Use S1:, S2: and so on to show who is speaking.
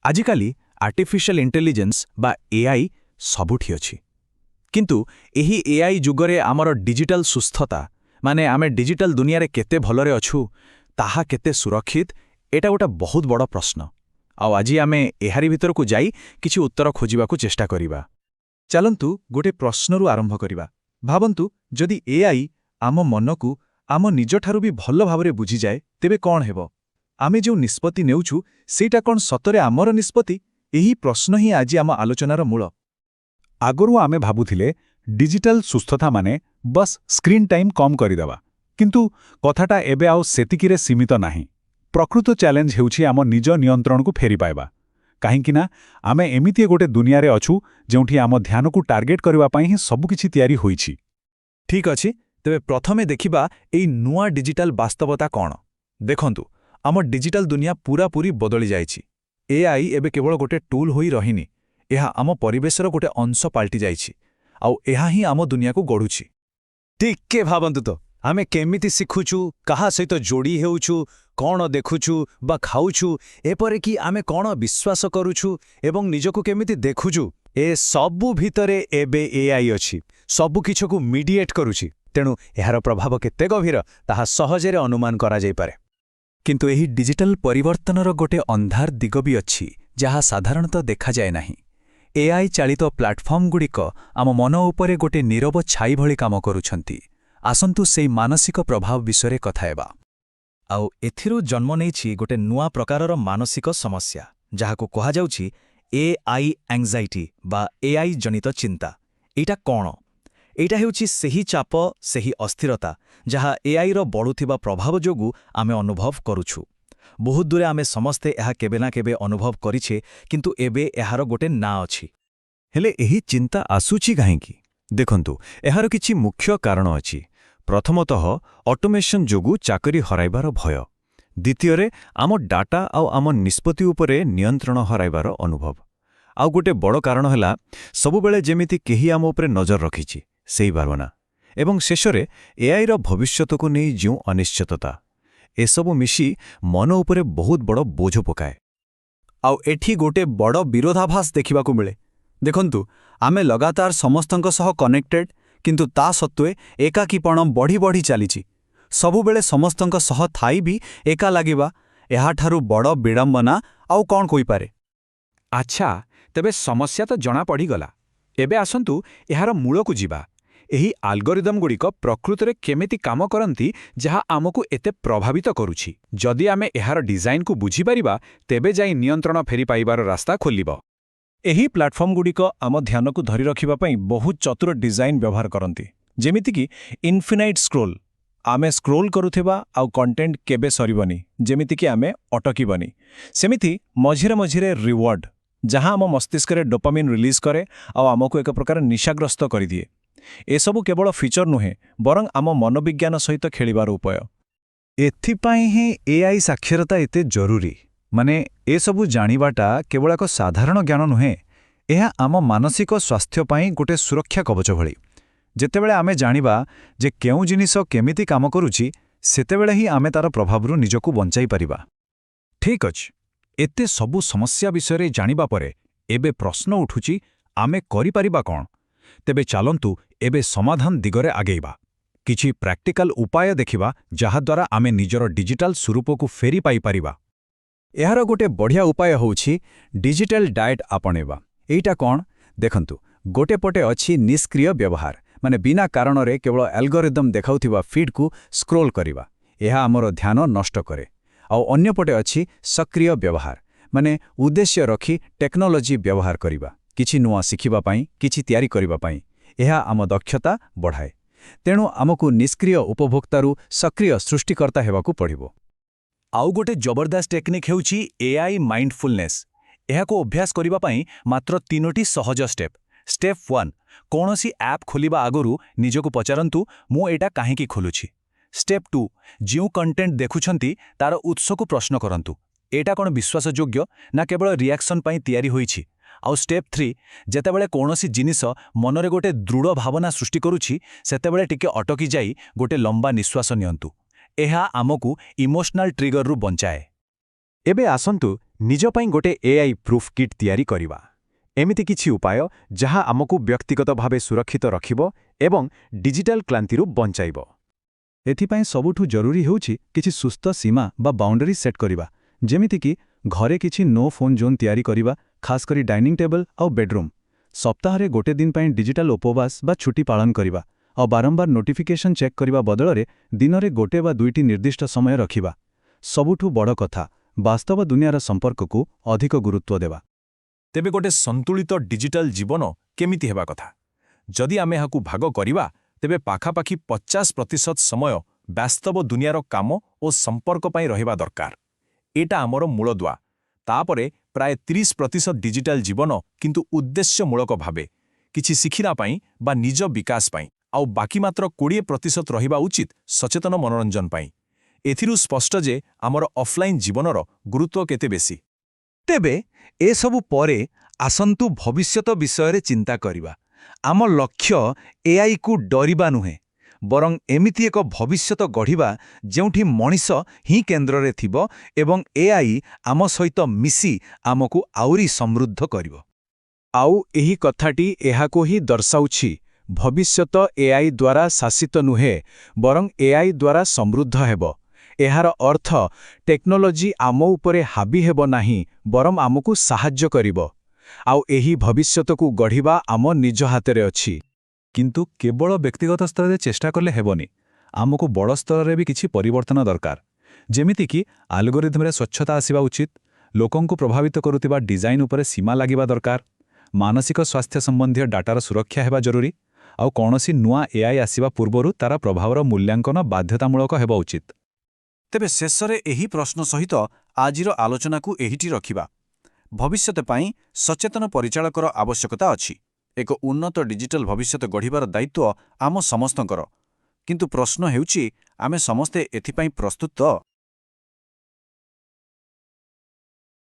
S1: ଆଜିକାଲି artificial intelligence ବା AI ସବୁଠି ଅଛି। କିନ୍ତୁ ଏହି ଏଆଇ ଯୁଗରେ ଆମର ଡିଜିଟାଲ ସୁସ୍ଥତା ମାନେ ଆମେ ଡିଜିଟାଲ ଦୁନିଆରେ କେତେ ଭଲରେ ଅଛୁ, ତାହା କେତେ ସୁରକ୍ଷିତ, ଏଟା ଗୋଟେ ବହୁତ ବଡ଼ ପ୍ରଶ୍ନ। ଆଉ ଆଜି ଆମେ ଏହାରି ଭିତରକୁ ଯାଇ କିଛି ଉତ୍ତର ଖୋଜିବାକୁ ଚେଷ୍ଟା କରିବା।
S2: ଚାଲନ୍ତୁ ଗୋଟେ ପ୍ରଶ୍ନରୁ ଆରମ୍ଭ କରିବା। ଭାବନ୍ତୁ ଯଦି ଏଆଇ ଆମ ମନକୁ ଆମ ନିଜଠାରୁ ବି ଭଲ ଭାବରେ ବୁଝିଯାଏ, ତେବେ କ'ଣ ହେବ? ଆମେ ଯେଉଁ ନିଷ୍ପତ୍ତି ନେଉଛୁ ସେଇଟା କ'ଣ ସତରେ ଆମର ନିଷ୍ପତ୍ତି? ଏହି ପ୍ରଶ୍ନ ହିଁ ଆଜି ଆମ ଆଲୋଚନାର ମୂଳ।
S3: ଆଗରୁ ଆମେ ଭାବୁଥିଲେ ଡିଜିଟାଲ ସୁସ୍ଥତା ମାନେ ବସ୍ ସ୍କ୍ରିନ୍ ଟାଇମ୍ କମ୍ କରିଦେବା। କିନ୍ତୁ କଥାଟା ଏବେ ଆଉ ସେତିକିରେ ସୀମିତ ନାହିଁ। ପ୍ରକୃତ ଚ୍ୟାଲେଞ୍ଜ ହେଉଛି ଆମ ନିଜ ନିୟନ୍ତ୍ରଣକୁ ଫେରିପାଇବା। କାହିଁକିନା ଆମେ ଏମିତି ଗୋଟେ ଦୁନିଆରେ ଅଛୁ ଯେଉଁଠି ଆମ ଧ୍ୟାନକୁ ଟାର୍ଗେଟ୍ କରିବା ପାଇଁ ହିଁ ସବୁକିଛି ତିଆରି ହୋଇଛି।
S1: ଠିକ୍ ଅଛି, ତେବେ ପ୍ରଥମେ ଦେଖିବା ଏଇ ନୂଆ ଡିଜିଟାଲ ବାସ୍ତବତା କ'ଣ। ଦେଖନ୍ତୁ, ଆମ ଡିଜିଟାଲ ଦୁନିଆ ପୂରାପୂରି ବଦଳି ଯାଇଛି। ଏଆଇ ଏବେ କେବଳ ଗୋଟେ ଟୁଲ୍ ହୋଇ ରହିନି, ଏହା ଆମ ପରିବେଶର ଗୋଟେ ଅଂଶ ପାଲଟି ଯାଇଛି। ଆଉ ଏହା ହିଁ ଆମ ଦୁନିଆକୁ ଗଢ଼ୁଛି। ଟିକେ ଭାବନ୍ତୁ ତ, ଆମେ କେମିତି ଶିଖୁଛୁ, କାହା ସହିତ ଯୋଡ଼ି ହେଉଛୁ, କ'ଣ ଦେଖୁଛୁ ବା ଖାଉଛୁ, ଏପରିକି ଆମେ କ'ଣ ବିଶ୍ୱାସ କରୁଛୁ ଏବଂ ନିଜକୁ କେମିତି ଦେଖୁଛୁ, ଏ ସବୁ ଭିତରେ ଏବେ ଏଆଇ ଅଛି। ସବୁକିଛିକୁ ମିଡିଏଟ୍ କରୁଛି। ତେଣୁ ଏହାର ପ୍ରଭାବ କେତେ ଗଭୀର ତାହା ସହଜରେ ଅନୁମାନ କରାଯାଇପାରେ। କିନ୍ତୁ ଏହି ଡିଜିଟାଲ ପରିବର୍ତ୍ତନର ଗୋଟେ ଅନ୍ଧାର ଦିଗ ବି ଅଛି, ଯାହା ସାଧାରଣତଃ ଦେଖାଯାଏ ନାହିଁ। ଏଆଇ ଚାଳିତ ପ୍ଲାଟଫର୍ମଗୁଡ଼ିକ ଆମ ମନ ଉପରେ ଗୋଟେ ନୀରବ ଛାଇ ଭଳି କାମ କରୁଛନ୍ତି। ଆସନ୍ତୁ ସେହି ମାନସିକ ପ୍ରଭାବ ବିଷୟରେ କଥା ହେବା। ଆଉ ଏଥିରୁ ଜନ୍ମ ନେଇଛି ଗୋଟେ ନୂଆ ପ୍ରକାରର ମାନସିକ ସମସ୍ୟା, ଯାହାକୁ କୁହାଯାଉଛି ଏଆଇ ଆଙ୍ଗ୍ଜାଇଟି ବା ଏଆଇ ଜନିତ ଚିନ୍ତା। ଏଇଟା କ'ଣ? ଏଇଟା ହେଉଛି ସେହି ଚାପ, ସେହି ଅସ୍ଥିରତା ଯାହା ଏଆଇର ବଢ଼ୁଥିବା ପ୍ରଭାବ ଯୋଗୁଁ ଆମେ ଅନୁଭବ କରୁଛୁ। ବହୁତ ଦୂରେ ଆମେ ସମସ୍ତେ ଏହା କେବେ ନା କେବେ ଅନୁଭବ କରିଛେ, କିନ୍ତୁ ଏବେ ଏହାର ଗୋଟେ ନାଁ ଅଛି।
S4: ହେଲେ ଏହି ଚିନ୍ତା ଆସୁଛି କାହିଁକି? ଦେଖନ୍ତୁ, ଏହାର କିଛି ମୁଖ୍ୟ କାରଣ ଅଛି। ପ୍ରଥମତଃ, ଅଟୋମେସନ୍ ଯୋଗୁଁ ଚାକରି ହରାଇବାର ଭୟ। ଦ୍ୱିତୀୟରେ, ଆମ ଡାଟା ଆଉ ଆମ ନିଷ୍ପତ୍ତି ଉପରେ ନିୟନ୍ତ୍ରଣ ହରାଇବାର ଅନୁଭବ। ଆଉ ଗୋଟେ ବଡ଼ କାରଣ ହେଲା ସବୁବେଳେ ଯେମିତି କେହି ଆମ ଉପରେ ନଜର ରଖିଛି, ସେହି ଭାବନା। ଏବଂ ଶେଷରେ, ଏଆଇର ଭବିଷ୍ୟତକୁ ନେଇ ଯେଉଁ ଅନିଶ୍ଚିତତା। ଏସବୁ ମିଶି ମନ ଉପରେ ବହୁତ ବଡ଼ ବୋଝ ପକାଏ।
S1: ଆଉ ଏଠି ଗୋଟେ ବଡ଼ ବିରୋଧାଭାସ ଦେଖିବାକୁ ମିଳେ। ଦେଖନ୍ତୁ, ଆମେ ଲଗାତାର ସମସ୍ତଙ୍କ ସହ କନେକ୍ଟେଡ୍, କିନ୍ତୁ ତା ସତ୍ତ୍ୱେ ଏକାକୀପଣ ବଢ଼ି ବଢ଼ି ଚାଲିଛି। ସବୁବେଳେ ସମସ୍ତଙ୍କ ସହ ଥାଇ ବି ଏକା ଲାଗିବା, ଏହାଠାରୁ ବଡ଼ ବିଡ଼ମ୍ବନା ଆଉ କ'ଣ ହୋଇପାରେ?
S3: ଆଚ୍ଛା, ତେବେ ସମସ୍ୟା ତ ଜଣାପଡ଼ିଗଲା। ଏବେ ଆସନ୍ତୁ ଏହାର ମୂଳକୁ ଯିବା। ଏହି ଆଲଗୋରିଦମଗୁଡ଼ିକ ପ୍ରକୃତରେ କେମିତି କାମ କରନ୍ତି, ଯାହା ଆମକୁ ଏତେ ପ୍ରଭାବିତ କରୁଛି? ଯଦି ଆମେ ଏହାର ଡିଜାଇନକୁ ବୁଝିପାରିବା, ତେବେ ଯାଇ ନିୟନ୍ତ୍ରଣ ଫେରିପାଇବାର ରାସ୍ତା ଖୋଲିବ।
S2: ଏହି ପ୍ଲାଟଫର୍ମଗୁଡ଼ିକ ଆମ ଧ୍ୟାନକୁ ଧରି ରଖିବା ପାଇଁ ବହୁତ ଚତୁର ଡିଜାଇନ ବ୍ୟବହାର କରନ୍ତି। ଯେମିତିକି ଇନଫିନାଇଟ୍ ସ୍କ୍ରୋଲ୍। ଆମେ ସ୍କ୍ରୋଲ୍ କରୁଥିବା ଆଉ କଣ୍ଟେଣ୍ଟ କେବେ ସରିବନି, ଯେମିତିକି ଆମେ ଅଟକିବନି। ସେମିତି ମଝିରେ ମଝିରେ ରିୱାର୍ଡ, ଯାହା ଆମ ମସ୍ତିଷ୍କରେ ଡୋପାମିନ୍ ରିଲିଜ୍ କରେ ଆଉ ଆମକୁ ଏକ ପ୍ରକାର ନିଶାଗ୍ରସ୍ତ କରିଦିଏ। ଏସବୁ କେବଳ ଫିଚର ନୁହେଁ, ବରଂ ଆମ ମନୋବିଜ୍ଞାନ ସହିତ ଖେଳିବାର ଉପାୟ।
S3: ଏଥିପାଇଁ ହିଁ ଏଆଇ ସାକ୍ଷରତା ଏତେ ଜରୁରୀ। ମାନେ ଏସବୁ ଜାଣିବାଟା କେବଳ ଏକ ସାଧାରଣ ଜ୍ଞାନ ନୁହେଁ, ଏହା ଆମ ମାନସିକ ସ୍ୱାସ୍ଥ୍ୟ ପାଇଁ ଗୋଟେ ସୁରକ୍ଷା କବଚ ଭଳି। ଯେତେବେଳେ ଆମେ ଜାଣିବା ଯେ କେଉଁ ଜିନିଷ କେମିତି କାମ କରୁଛି, ସେତେବେଳେ ହିଁ ଆମେ ତାର ପ୍ରଭାବରୁ ନିଜକୁ ବଞ୍ଚାଇ ପାରିବା। ଠିକ୍ ଅଛି, ଏତେ ସବୁ ସମସ୍ୟା ବିଷୟରେ ଜାଣିବା ପରେ ଏବେ ପ୍ରଶ୍ନ ଉଠୁଛି, ଆମେ କରିପାରିବା କ'ଣ? ତେବେ ଚାଲନ୍ତୁ ଏବେ ସମାଧାନ ଦିଗରେ ଆଗେଇବା। କିଛି ପ୍ରାକ୍ଟିକାଲ ଉପାୟ ଦେଖିବା, ଯାହାଦ୍ୱାରା ଆମେ ନିଜର ଡିଜିଟାଲ ସ୍ୱରୂପକୁ ଫେରି ପାଇପାରିବା।
S1: ଏହାର ଗୋଟେ ବଢ଼ିଆ ଉପାୟ ହେଉଛି ଡିଜିଟାଲ ଡାଏଟ୍ ଆପଣେଇବା। ଏଇଟା କ'ଣ? ଦେଖନ୍ତୁ, ଗୋଟେ ପଟେ ଅଛି ନିଷ୍କ୍ରିୟ ବ୍ୟବହାର, ମାନେ ବିନା କାରଣରେ କେବଳ ଆଲଗୋରିଦମ ଦେଖାଉଥିବା ଫିଡ୍କୁ ସ୍କ୍ରୋଲ୍ କରିବା। ଏହା ଆମର ଧ୍ୟାନ ନଷ୍ଟ କରେ। ଆଉ ଅନ୍ୟପଟେ ଅଛି ସକ୍ରିୟ ବ୍ୟବହାର, ମାନେ ଉଦ୍ଦେଶ୍ୟ ରଖି ଟେକ୍ନୋଲୋଜି ବ୍ୟବହାର କରିବା, କିଛି ନୂଆ ଶିଖିବା ପାଇଁ, କିଛି ତିଆରି କରିବା ପାଇଁ। ଏହା ଆମ ଦକ୍ଷତା ବଢ଼ାଏ। ତେଣୁ ଆମକୁ ନିଷ୍କ୍ରିୟ ଉପଭୋକ୍ତାରୁ ସକ୍ରିୟ ସୃଷ୍ଟିକର୍ତ୍ତା ହେବାକୁ ପଡ଼ିବ। ଆଉ ଗୋଟେ ଜବରଦସ୍ତ ଟେକ୍ନିକ୍ ହେଉଛି ଏଆଇ ମାଇଣ୍ଡଫୁଲନେସ୍। ଏହାକୁ ଅଭ୍ୟାସ କରିବା ପାଇଁ ମାତ୍ର 3ଟି ସହଜ ଷ୍ଟେପ୍। ଷ୍ଟେପ୍ 1, କୌଣସି ଆପ୍ ଖୋଲିବା ଆଗରୁ ନିଜକୁ ପଚାରନ୍ତୁ, ମୁଁ ଏଇଟା କାହିଁକି ଖୋଲୁଛି? ଷ୍ଟେପ୍ 2, ଯେଉଁ କଣ୍ଟେଣ୍ଟ ଦେଖୁଛନ୍ତି ତାର ଉତ୍ସକୁ ପ୍ରଶ୍ନ କରନ୍ତୁ। ଏଇଟା କ'ଣ ବିଶ୍ୱାସଯୋଗ୍ୟ ନା କେବଳ ରିଆକ୍ସନ୍ ପାଇଁ ତିଆରି ହୋଇଛି? ଆଉ ଷ୍ଟେପ୍ 3, ଯେତେବେଳେ କୌଣସି ଜିନିଷ ମନରେ ଗୋଟେ ଦୃଢ଼ ଭାବନା ସୃଷ୍ଟି କରୁଛି, ସେତେବେଳେ ଟିକେ ଅଟକି ଯାଇ ଗୋଟେ ଲମ୍ବା ନିଶ୍ୱାସ ନିଅନ୍ତୁ। ଏହା ଆମକୁ ଇମୋସନାଲ ଟ୍ରିଗରରୁ ବଞ୍ଚାଏ।
S3: ଏବେ ଆସନ୍ତୁ ନିଜ ପାଇଁ ଗୋଟେ ଏଆଇ ପ୍ରୁଫ୍ କିଟ୍ ତିଆରି କରିବା। ଏମିତି କିଛି ଉପାୟ ଯାହା ଆମକୁ ବ୍ୟକ୍ତିଗତ ଭାବେ ସୁରକ୍ଷିତ ରଖିବ ଏବଂ ଡିଜିଟାଲ କ୍ଲାନ୍ତିରୁ ବଞ୍ଚାଇବ।
S1: ଏଥିପାଇଁ ସବୁଠୁ ଜରୁରୀ ହେଉଛି କିଛି ସୁସ୍ଥ ସୀମା ବା ବାଉଣ୍ଡରୀ ସେଟ୍ କରିବା, ଯେମିତିକି ଘରେ କିଛି ନୋ ଫୋନ୍ ଜୋନ୍ ତିଆରି କରିବା, ଖାସ୍ କରି ଡାଇନିଂ ଟେବଲ୍ ଆଉ ବେଡ୍ରୁମ୍। ସପ୍ତାହରେ ଗୋଟେ ଦିନ ପାଇଁ ଡିଜିଟାଲ ଉପବାସ ବା ଛୁଟି ପାଳନ କରିବା, ଆଉ ବାରମ୍ବାର ନୋଟିଫିକେସନ୍ ଚେକ୍ କରିବା ବଦଳରେ ଦିନରେ ଗୋଟେ ବା ଦୁଇଟି ନିର୍ଦ୍ଦିଷ୍ଟ ସମୟ ରଖିବା। ସବୁଠୁ ବଡ଼ କଥା, ବାସ୍ତବ ଦୁନିଆର ସମ୍ପର୍କକୁ ଅଧିକ ଗୁରୁତ୍ୱ ଦେବା।
S2: ତେବେ ଗୋଟେ ସନ୍ତୁଳିତ ଡିଜିଟାଲ ଜୀବନ କେମିତି ହେବା କଥା? ଯଦି ଆମେ ଏହାକୁ ଭାଗ କରିବା, ତେବେ ପାଖାପାଖି 50% ସମୟ ବାସ୍ତବ ଦୁନିଆର କାମ ଓ ସମ୍ପର୍କ ପାଇଁ ରହିବା ଦରକାର। ଏଟା ଆମର ମୂଳଦୁଆ। ତାପରେ ପ୍ରାୟ 30% ଡିଜିଟାଲ ଜୀବନ କିନ୍ତୁ ଉଦ୍ଦେଶ୍ୟମୂଳକ ଭାବେ କିଛି ଶିଖିବା ପାଇଁ ବା ନିଜ ବିକାଶ ପାଇଁ, ଆଉ ବାକି ମାତ୍ର 20% ରହିବା ଉଚିତ ସଚେତନ ମନୋରଞ୍ଜନ ପାଇଁ। ଏଥିରୁ ସ୍ପଷ୍ଟ ଯେ ଆମର ଅଫଲାଇନ୍ ଜୀବନର ଗୁରୁତ୍ୱ କେତେ ବେଶୀ।
S1: ତେବେ ଏସବୁ ପରେ ଆସନ୍ତୁ ଭବିଷ୍ୟତ ବିଷୟରେ ଚିନ୍ତା କରିବା। ଆମ ଲକ୍ଷ୍ୟ ଏଆଇକୁ ଡରିବା ନୁହେଁ, ବରଂ ଏମିତି ଏକ ଭବିଷ୍ୟତ ଗଢ଼ିବା ଯେଉଁଠି ମଣିଷ ହିଁ କେନ୍ଦ୍ରରେ ଥିବ ଏବଂ ଏଆଇ ଆମ ସହିତ ମିଶି ଆମକୁ ଆହୁରି ସମୃଦ୍ଧ କରିବ। ଆଉ ଏହି କଥାଟି ଏହାକୁ ହିଁ ଦର୍ଶାଉଛି, ଭବିଷ୍ୟତ ଏଆଇ ଦ୍ୱାରା ଶାସିତ ନୁହେଁ, ବରଂ ଏଆଇ ଦ୍ୱାରା ସମୃଦ୍ଧ ହେବ। ଏହାର ଅର୍ଥ ଟେକ୍ନୋଲୋଜି ଆମ ଉପରେ ହାବି ହେବ ନାହିଁ, ବରଂ ଆମକୁ ସାହାଯ୍ୟ କରିବ। ଆଉ ଏହି ଭବିଷ୍ୟତକୁ ଗଢ଼ିବା ଆମ ନିଜ ହାତରେ ଅଛି।
S3: କିନ୍ତୁ କେବଳ ବ୍ୟକ୍ତିଗତ ସ୍ତରରେ ଚେଷ୍ଟା କଲେ ହେବନି। ଆମକୁ ବଡ଼ ସ୍ତରରେ ବି କିଛି ପରିବର୍ତ୍ତନ ଦରକାର। ଯେମିତିକି ଆଲଗୋରିଥମରେ ସ୍ୱଚ୍ଛତା ଆସିବା ଉଚିତ, ଲୋକଙ୍କୁ ପ୍ରଭାବିତ କରୁଥିବା ଡିଜାଇନ ଉପରେ ସୀମା ଲାଗିବା ଦରକାର, ମାନସିକ ସ୍ୱାସ୍ଥ୍ୟ ସମ୍ବନ୍ଧୀୟ ଡାଟାର ସୁରକ୍ଷା ହେବା ଜରୁରୀ, ଆଉ କୌଣସି ନୂଆ ଏଆଇ ଆସିବା ପୂର୍ବରୁ ତାର ପ୍ରଭାବର ମୂଲ୍ୟାଙ୍କନ ବାଧ୍ୟତାମୂଳକ ହେବା ଉଚିତ।
S1: ତେବେ ଶେଷରେ ଏହି ପ୍ରଶ୍ନ ସହିତ ଆଜିର ଆଲୋଚନାକୁ ଏହିଠି ରଖିବା। ଭବିଷ୍ୟତ ପାଇଁ ସଚେତନ ପରିଚାଳକର ଆବଶ୍ୟକତା ଅଛି। ଏକ ଉନ୍ନତ ଡିଜିଟାଲ ଭବିଷ୍ୟତ ଗଢ଼ିବାର ଦାୟିତ୍ୱ ଆମ ସମସ୍ତଙ୍କର। କିନ୍ତୁ ପ୍ରଶ୍ନ ହେଉଛି, ଆମେ ସମସ୍ତେ ଏଥିପାଇଁ ପ୍ରସ୍ତୁତ?